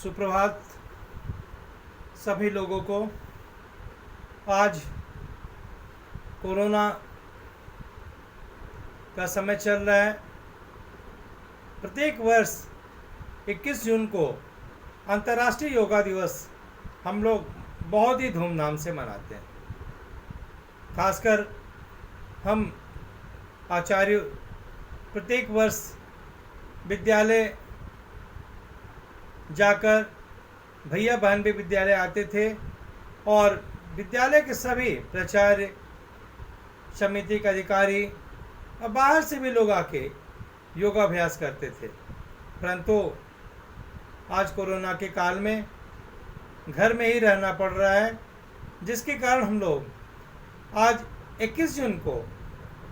सुप्रभात सभी लोगों को। आज कोरोना का समय चल रहा है। प्रत्येक वर्ष 21 जून को अंतर्राष्ट्रीय योगा दिवस हम लोग बहुत ही धूमधाम से मनाते हैं। खासकर हम आचार्य प्रत्येक वर्ष विद्यालय जाकर, भैया बहन भी विद्यालय आते थे और विद्यालय के सभी प्राचार्य, समिति के अधिकारी और बाहर से भी लोग आके योगाभ्यास करते थे। परंतु आज कोरोना के काल में घर में ही रहना पड़ रहा है, जिसके कारण हम लोग आज 21 जून को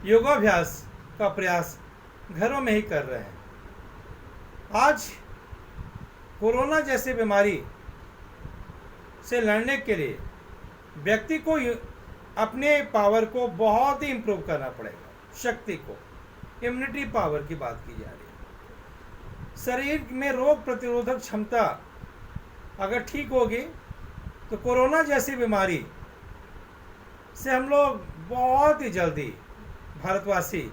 योगाभ्यास का प्रयास घरों में ही कर रहे हैं। आज कोरोना जैसी बीमारी से लड़ने के लिए व्यक्ति को अपने पावर को बहुत ही इम्प्रूव करना पड़ेगा। शक्ति को, इम्यूनिटी पावर की बात की जा रही है। शरीर में रोग प्रतिरोधक क्षमता अगर ठीक होगी तो कोरोना जैसी बीमारी से हम लोग बहुत ही जल्दी भारतवासी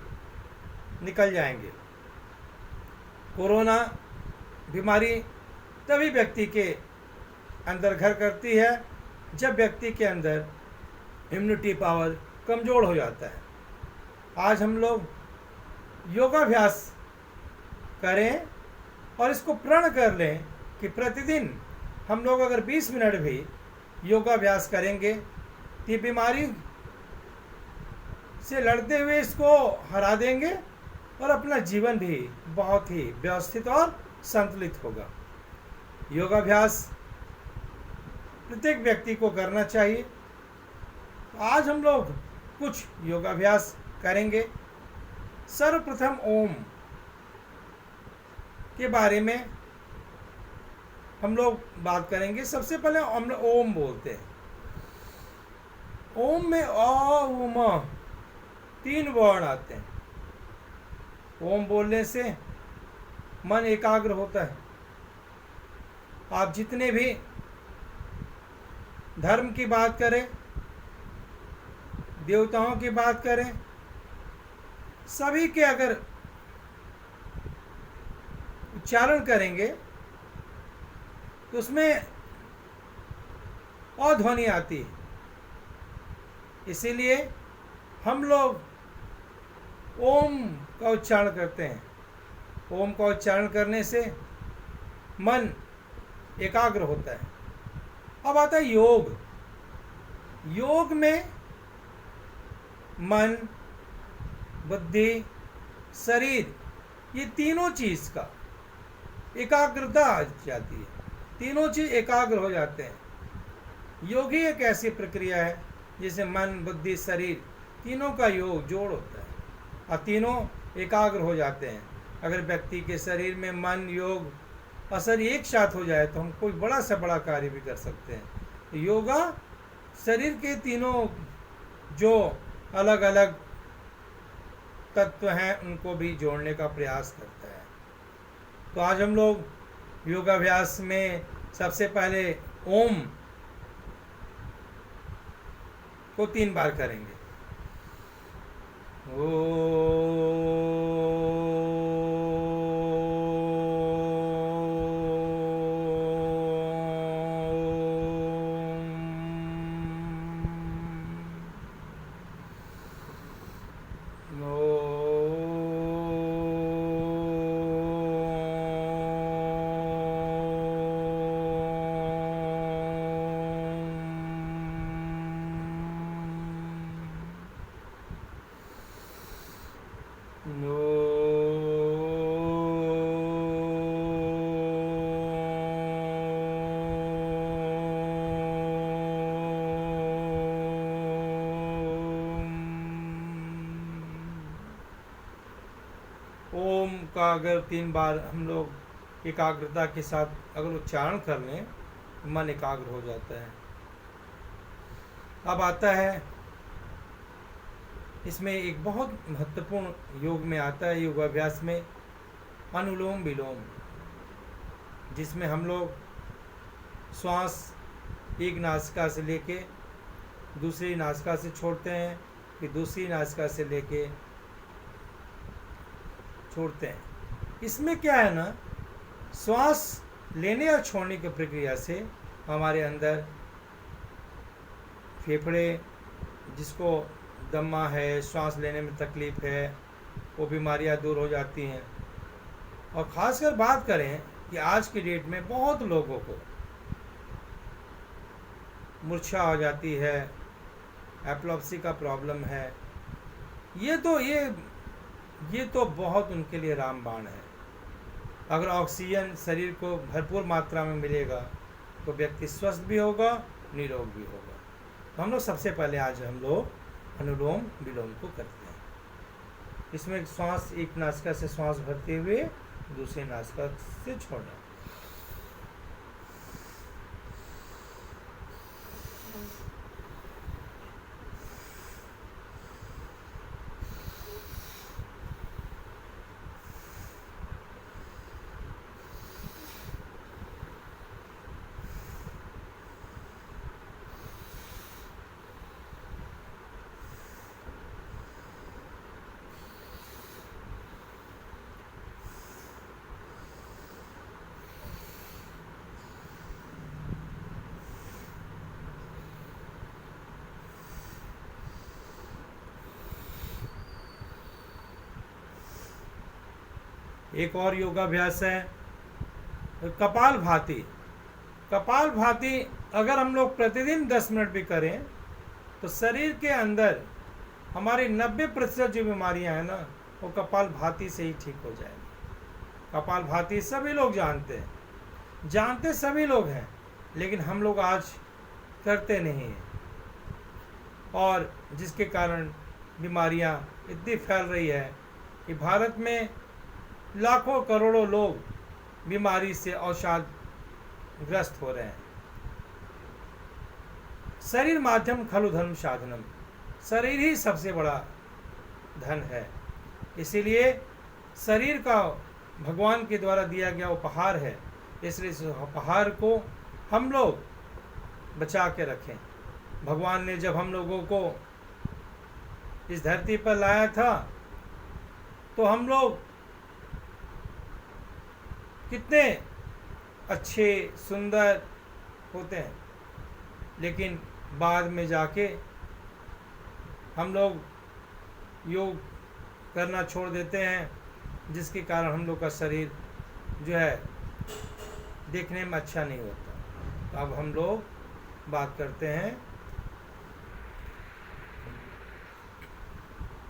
निकल जाएंगे। कोरोना बीमारी तभी व्यक्ति के अंदर घर करती है जब व्यक्ति के अंदर इम्यूनिटी पावर कमज़ोर हो जाता है। आज हम लोग योगाभ्यास करें और इसको प्रण कर लें कि प्रतिदिन हम लोग अगर 20 मिनट भी योगाभ्यास करेंगे तो ये बीमारी से लड़ते हुए इसको हरा देंगे और अपना जीवन भी बहुत ही व्यवस्थित और संतुलित होगा। योगाभ्यास प्रत्येक व्यक्ति को करना चाहिए। आज हम लोग कुछ योगाभ्यास करेंगे। सर्वप्रथम ओम के बारे में हम लोग बात करेंगे। सबसे पहले हम ओम बोलते हैं। ओम में अ उम 3 वर्ण आते हैं। ओम बोलने से मन एकाग्र होता है। आप जितने भी धर्म की बात करें, देवताओं की बात करें, सभी के अगर उच्चारण करेंगे तो उसमें अध्वनि आती है। इसीलिए हम लोग ओम का उच्चारण करते हैं। ओम का उच्चारण करने से मन एकाग्र होता है। अब आता है योग। योग में मन, बुद्धि, शरीर, ये तीनों चीज़ का एकाग्रता आ जाती है। तीनों चीज़ एकाग्र हो जाते हैं। योग ही एक ऐसी प्रक्रिया है जिसे मन, बुद्धि, शरीर तीनों का योग जोड़ होता है और तीनों एकाग्र हो जाते हैं। अगर व्यक्ति के शरीर में मन, योग और शरीर एक साथ हो जाए तो हम कोई बड़ा से बड़ा कार्य भी कर सकते हैं। योगा शरीर के तीनों जो अलग अलग तत्व हैं उनको भी जोड़ने का प्रयास करता है। तो आज हम लोग योगाभ्यास में सबसे पहले ओम को 3 बार करेंगे। ओम का अगर 3 बार हम लोग एकाग्रता के साथ अगर उच्चारण कर लें तो मन एकाग्र हो जाता है। अब आता है इसमें एक बहुत महत्वपूर्ण योग में आता है, योगाभ्यास में अनुलोम विलोम, जिसमें हम लोग श्वास एक नासिका से लेके दूसरी नासिका से छोड़ते हैं, फिर दूसरी नासिका से लेके छोड़ते हैं। इसमें क्या है ना, श्वास लेने और छोड़ने की प्रक्रिया से हमारे अंदर फेफड़े, जिसको दमा है, श्वास लेने में तकलीफ़ है, वो बीमारियां दूर हो जाती हैं। और ख़ासकर बात करें कि आज की डेट में बहुत लोगों को मूर्छा हो जाती है, एपिलेप्सी का प्रॉब्लम है। ये तो बहुत उनके लिए रामबाण है। अगर ऑक्सीजन शरीर को भरपूर मात्रा में मिलेगा तो व्यक्ति स्वस्थ भी होगा, निरोग भी होगा। तो हम लोग सबसे पहले आज हम लोग अनुलोम विलोम को करते हैं। इसमें श्वास एक नासिका से श्वास भरते हुए दूसरी नासिका से छोड़ना। एक और योगाभ्यास है कपालभाति। कपालभाति अगर हम लोग प्रतिदिन 10 मिनट भी करें तो शरीर के अंदर हमारी 90% जो बीमारियां हैं ना, वो कपालभाति से ही ठीक हो जाएंगी। कपालभाति सभी लोग जानते सभी लोग हैं, लेकिन हम लोग आज करते नहीं हैं, और जिसके कारण बीमारियां इतनी फैल रही है कि भारत में लाखों करोड़ों लोग बीमारी से अवसादग्रस्त हो रहे हैं। शरीर माध्यम खलु धर्म साधनम, शरीर ही सबसे बड़ा धन है। इसीलिए शरीर का भगवान के द्वारा दिया गया उपहार है, इसलिए इस उपहार को हम लोग बचा के रखें। भगवान ने जब हम लोगों को इस धरती पर लाया था तो हम लोग कितने अच्छे सुंदर होते हैं, लेकिन बाद में जाके हम लोग योग करना छोड़ देते हैं, जिसके कारण हम लोग का शरीर जो है देखने में अच्छा नहीं होता। तो अब हम लोग बात करते हैं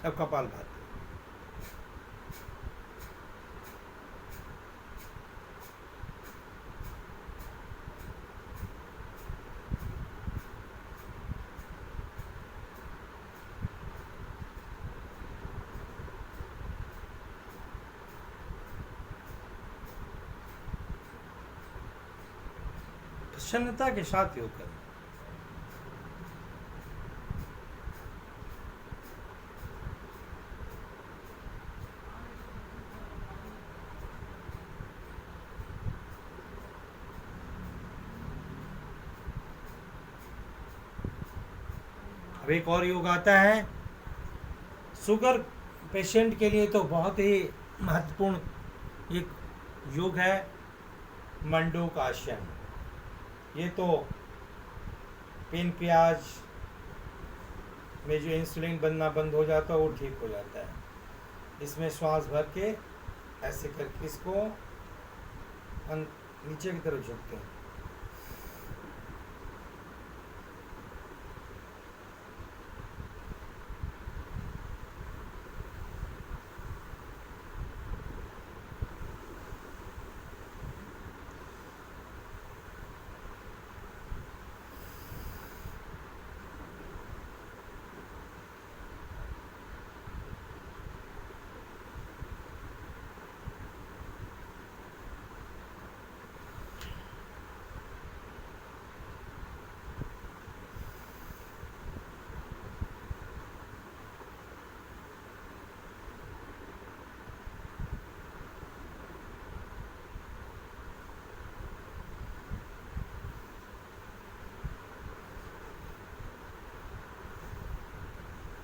अब कपालभाति। प्रसन्नता के साथ योग करें। अब एक और योग आता है शुगर पेशेंट के लिए, तो बहुत ही महत्वपूर्ण एक योग है मंडूक आसन। ये तो पेनक्रियाज में जो इंसुलिन बनना बंद हो जाता है वो ठीक हो जाता है। इसमें श्वास भर के ऐसे करके इसको नीचे की तरफ झुकते हैं।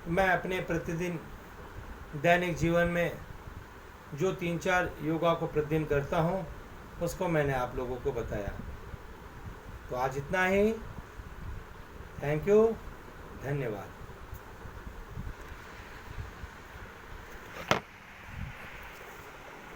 मैं अपने प्रतिदिन दैनिक जीवन में जो 3-4 योगा को प्रतिदिन करता हूँ उसको मैंने आप लोगों को बताया। तो आज इतना ही। थैंक यू, धन्यवाद।